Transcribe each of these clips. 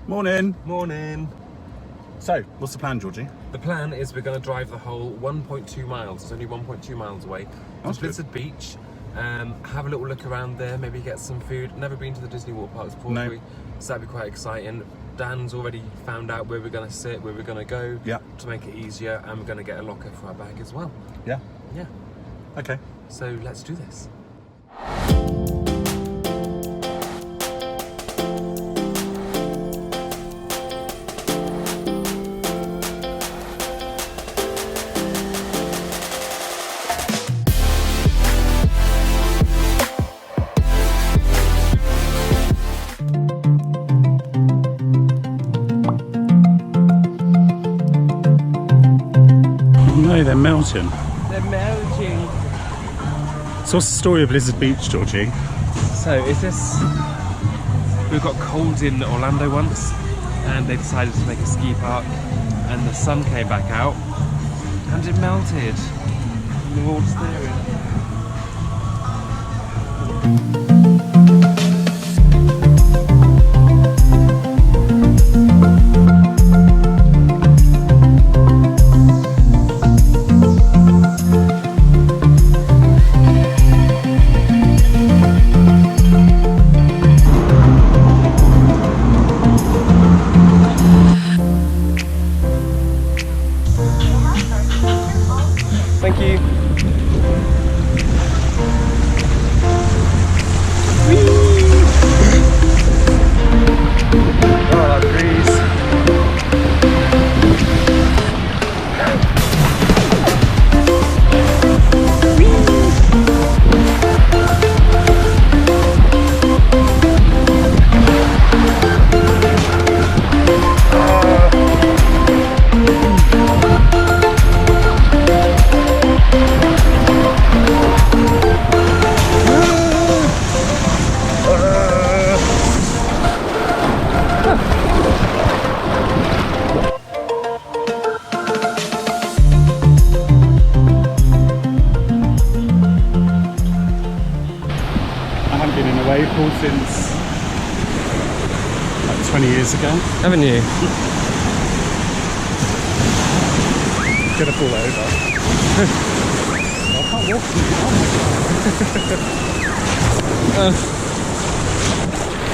Morning. Morning. So, what's the plan, Georgie? The plan is we're going to drive the whole 1.2 miles. It's only 1.2 miles away. To Blizzard Beach. Have a little look around there, maybe get some food. Never been to the Disney water parks before, no. So that'd be quite exciting. Dan's already found out where we're going to sit, where we're going to go, to make it easier, and we're going to get a locker for our bag as well. Yeah? Yeah. Okay. So let's do this. No, they're melting. They're melting. So what's the story of Blizzard Beach, Georgie? So is this... We got cold in Orlando once, and they decided to make a ski park, and the sun came back out, and it melted. And we were all staring. Thank you. Oh, that breeze. I haven't been in a wave pool since like 20 years ago. Haven't you? Gonna fall over. I can't walk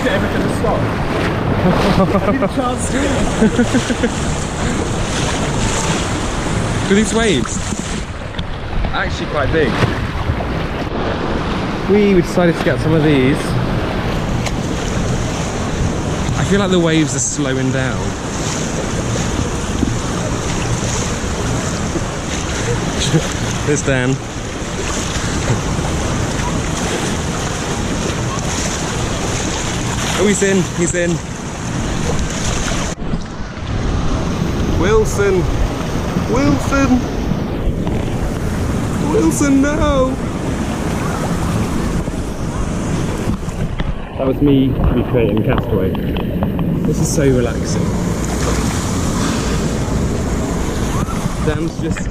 Get everything to stop. I need a chance to These waves are actually quite big. We decided to get some of these. I feel like the waves are slowing down. There's Dan. Oh, he's in, he's in. Wilson! Wilson! Wilson, no! That was me recreating Castaway. This is so relaxing. Dan's just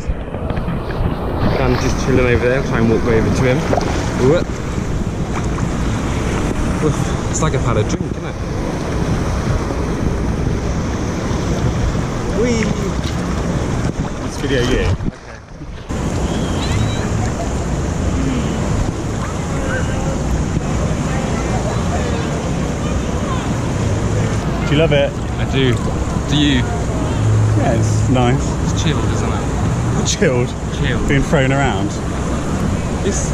chilling over there. I'll try and walk over to him. It's like I've had a drink, isn't it? Whee! This video, yeah. Do you love it? I do. Do you? Yeah, it's nice. It's chilled, isn't it? Chilled. Chilled. Being thrown around. This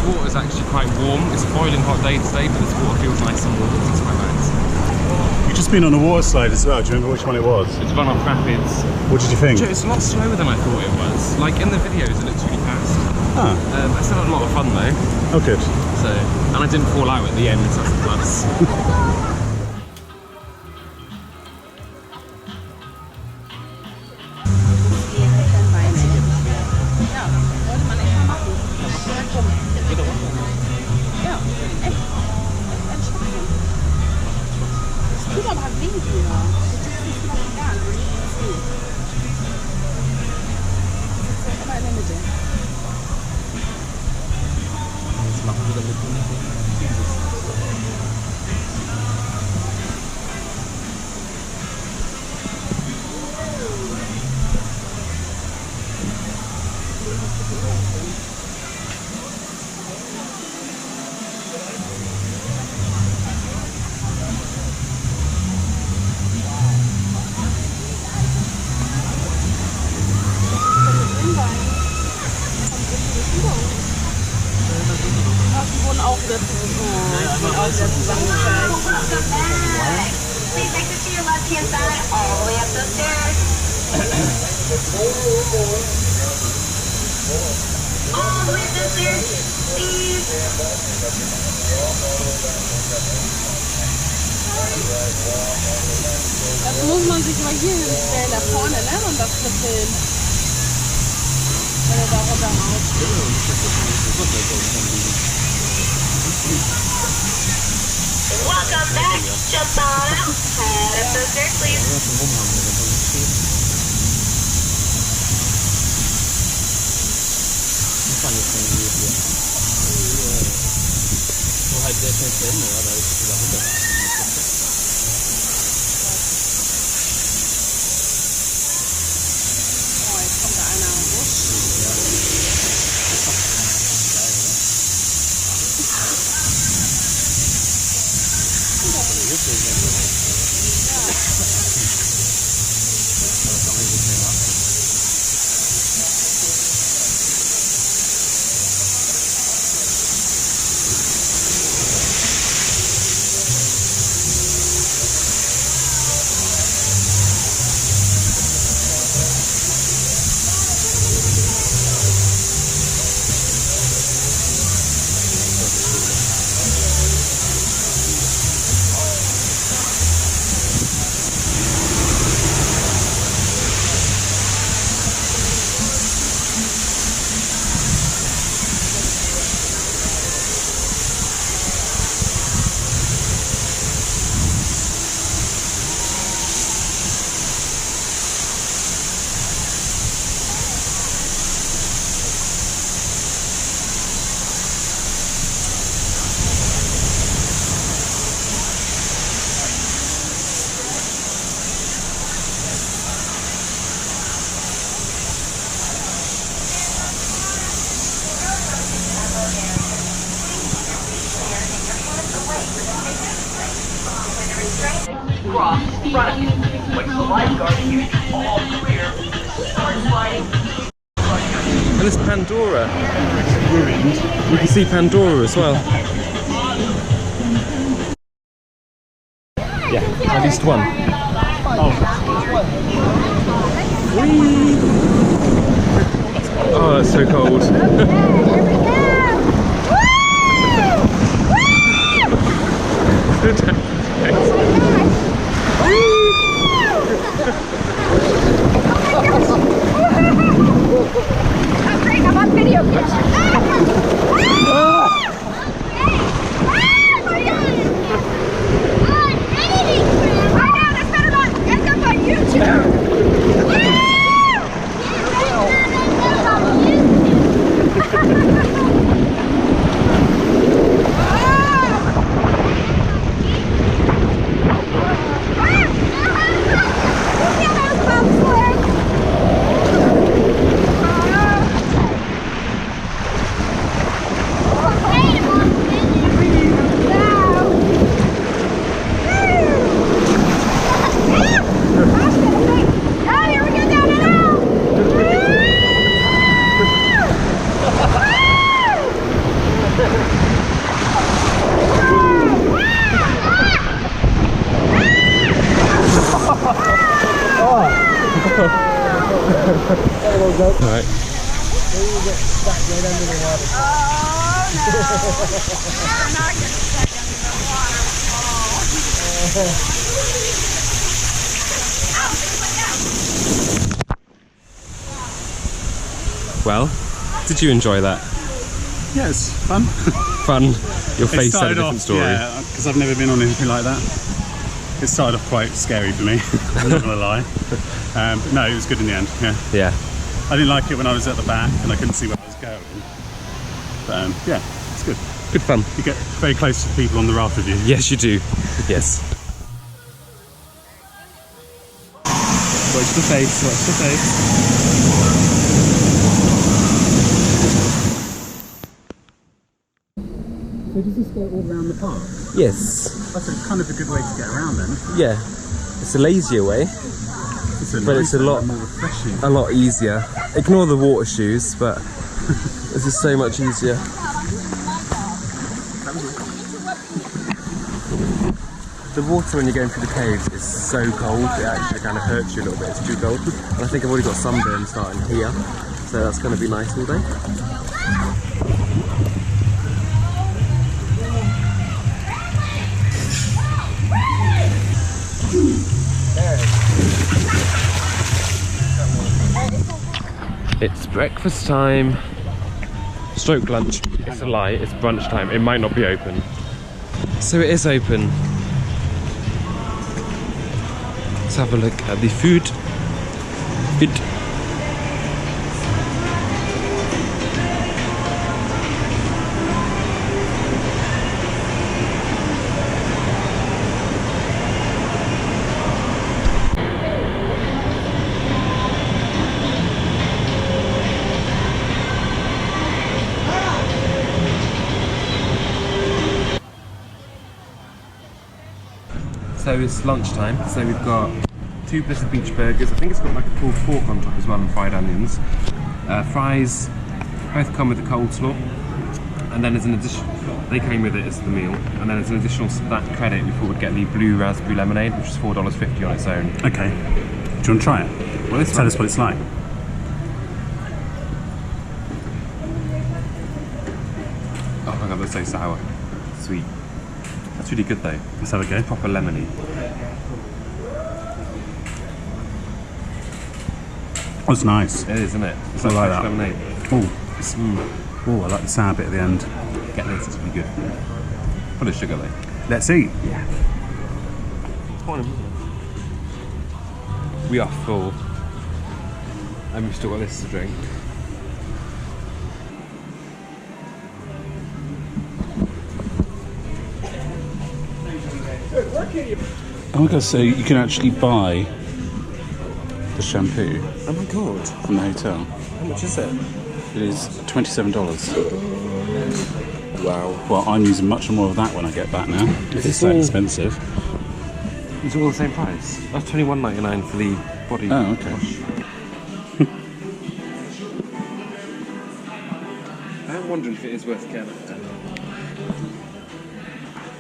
water is actually quite warm. It's a boiling hot day today, but this water feels nice and warm. It's quite nice. You've just been on a water slide as well. Do you remember which one it was? It's Run Off Rapids. What did you think? It's a lot slower than I thought it was. Like in the videos, it looks really fast. Ah. I still had a lot of fun though. Oh, good. So, and I didn't fall out at the end, so that's a plus. Welcome back. Please exit to your left-hand side all the way up those stairs. All the way up those stairs, please. Das muss man sich mal hier hinstellen, da vorne, ne? Und das filmen. Wenn er da runterhaut. Welcome back. Jump on out. Head up those stairs, please. Oh, jetzt kommt da einer hoch. Cross, front. Wait for the lifeguard to give you all clear. Start sliding. And it's Pandora. You can see Pandora as well. Yeah, at least one. Whee! Oh, that's so cold. I'm on video Right. Well, did you enjoy that? Yeah, it's fun. Fun. Your face had a different story. Yeah, because I've never been on anything like that. It started off quite scary for me, I'm not gonna lie. But no, it was good in the end, yeah. Yeah. I didn't like it when I was at the back and I couldn't see where I was going. But yeah, it's good. Good fun. You get very close to the people on the raft with you. Yes, you do. Yes. Watch the face, watch the face. So does this go all around the park? Yes. That's kind of a good way to get around then. Yeah. It's a lazier way, but it's a lot more refreshing. a lot easier. Ignore the water shoes, but this is so much easier. The water when you're going through the caves is so cold, it actually kind of hurts you a little bit, it's too cold. And I think I've already got sunburn starting here, so that's going to be nice all day. It's breakfast time. Stroke lunch. It's a lie, it's brunch time. It might not be open. So it is open. Let's have a look at the food. So it's lunchtime, so we've got 2 Blizzard Beach burgers. I think it's got like a pulled pork on top as well and fried onions. Fries, both come with a coleslaw. And then as an addition, they came with it as the meal. And then as an additional snack credit, we thought we'd get the blue raspberry lemonade, which is $4.50 on its own. Okay. Do you want to try it? Well, Tell us what it's like. Oh my god, that's so sour. Sweet. That's really good though. Let's have a go. Proper lemony. That's nice. It is, isn't it? It's I like fresh that. lemonade. Oh, I like the sour bit at the end. Get this, it's really good. Full of sugar though. Let's eat. We are full. And we've still got this to drink. Oh my god, so you can actually buy the shampoo Oh my god. from the hotel. How much is it? It is $27. Wow. Well, I'm using much more of that when I get back now. Is It's it that all- expensive. It's all the same price. That's $21.99 for the body Oh, okay. wash. I'm wondering if it is worth getting.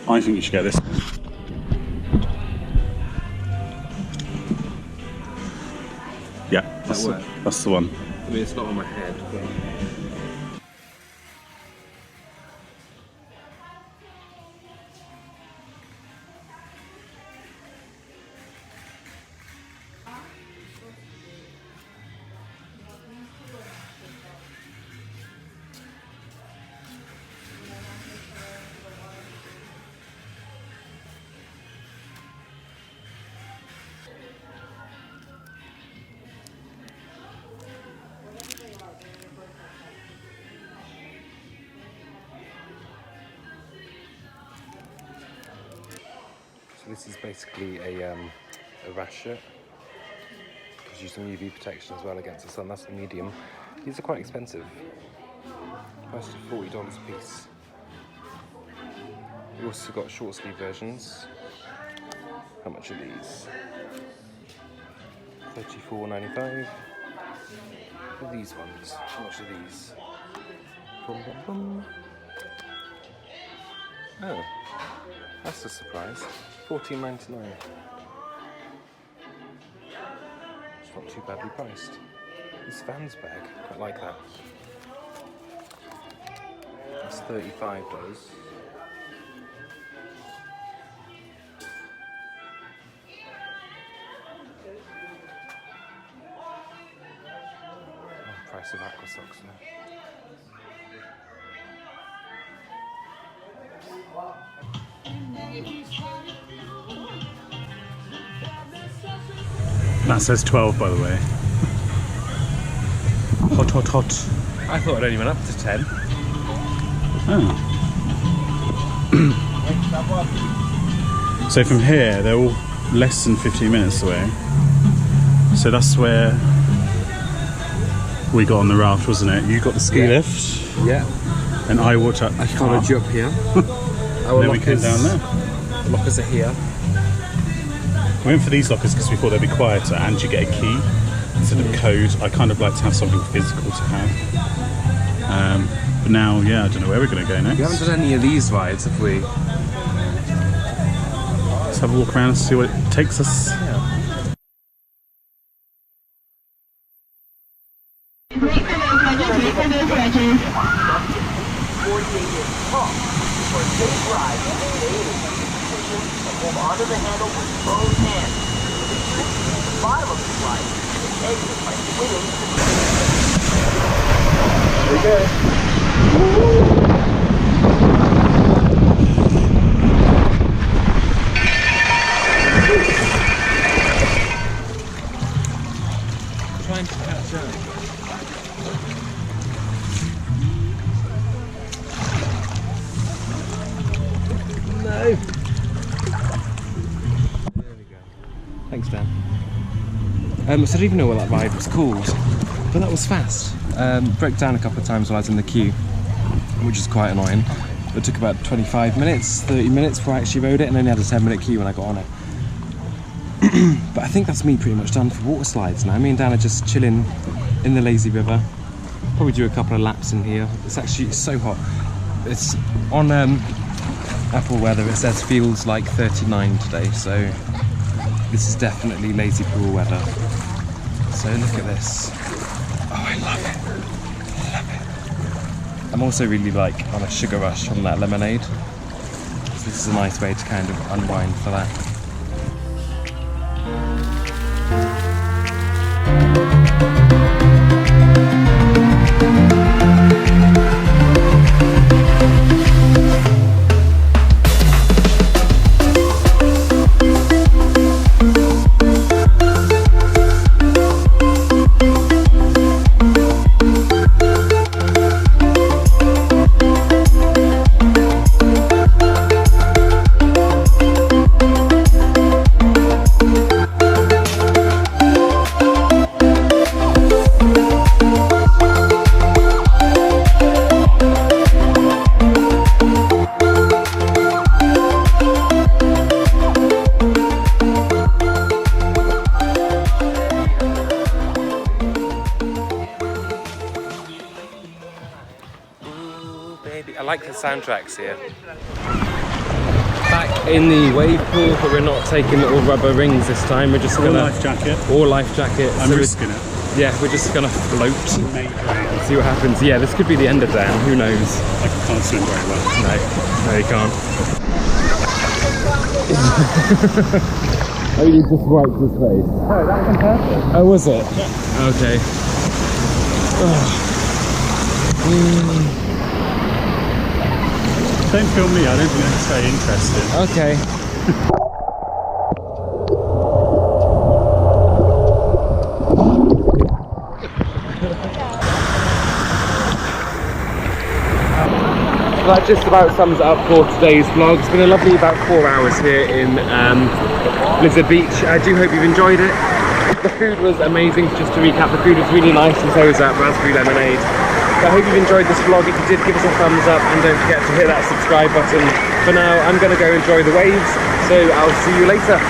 I think you should get this. Yeah, work? that's the one. I mean, it's not on my head, but... So this is basically a rash shirt. Gives you some UV protection as well against the sun. That's the medium. These are quite expensive. Priced at $40 a piece. We've also got short sleeve versions. How much are these? $34.95. What are these ones? How much are these? Bum, bum, bum. Oh, that's a surprise. $14.99. It's not too badly priced. This Vans bag, quite like that. That's $35. Price of aqua socks now. That says 12, by the way. Hot, hot, hot. I thought it only went up to 10. Oh. So from here, they're all less than 15 minutes away. So that's where we got on the raft, wasn't it? You got the ski lift, Yeah. and I walked up. I followed you up here. Our Then we came down there. Lockers are here. We went for these lockers because we thought they'd be quieter, and you get a key instead of code. I kind of like to have something physical to have. But now, yeah, I don't know where we're going to go next. We haven't done any of these rides, have we? have a walk around and see what it takes us. Hold onto the handle with both hands. The bottom of the slide is exit by swinging. Very good. Trying to catch up. No. Thanks, Dan. So I don't even know what that ride was called, but that was fast. Broke down a couple of times while I was in the queue, which is quite annoying. It took about 25 minutes, 30 minutes before I actually rode it, and then I had a 10-minute queue when I got on it. But I think that's me pretty much done for water slides now. Me and Dan are just chilling in the lazy river. Probably do a couple of laps in here. It's so hot. It's on Apple weather, it says feels like 39 today, so this is definitely lazy pool weather. So look at this. Oh, I love it. I love it. I'm also really like on a sugar rush on that lemonade. So this is a nice way to kind of unwind for that. I like the soundtracks here. Back in the wave pool, but we're not taking little rubber rings this time. We're just Or gonna life jacket. or life jacket. I'm So risking it. yeah, we're just gonna float Maybe. and see what happens. Yeah, this could be the end of Dan. Who knows? I can't swim very well. No, you can't. Oh, you just wiped his face. Oh, that was on purpose. Oh, was it? Yeah. Okay. Don't film me, I don't think that's very interesting. Okay. Well, that just about sums it up for today's vlog. It's been a lovely about 4 hours here in Blizzard Beach. I do hope you've enjoyed it. The food was amazing. Just to recap, the food was really nice, and so was that raspberry lemonade. So I hope you've enjoyed this vlog. If you did, give us a thumbs up and don't forget to hit that subscribe button. For now, I'm going to go enjoy the waves, so I'll see you later.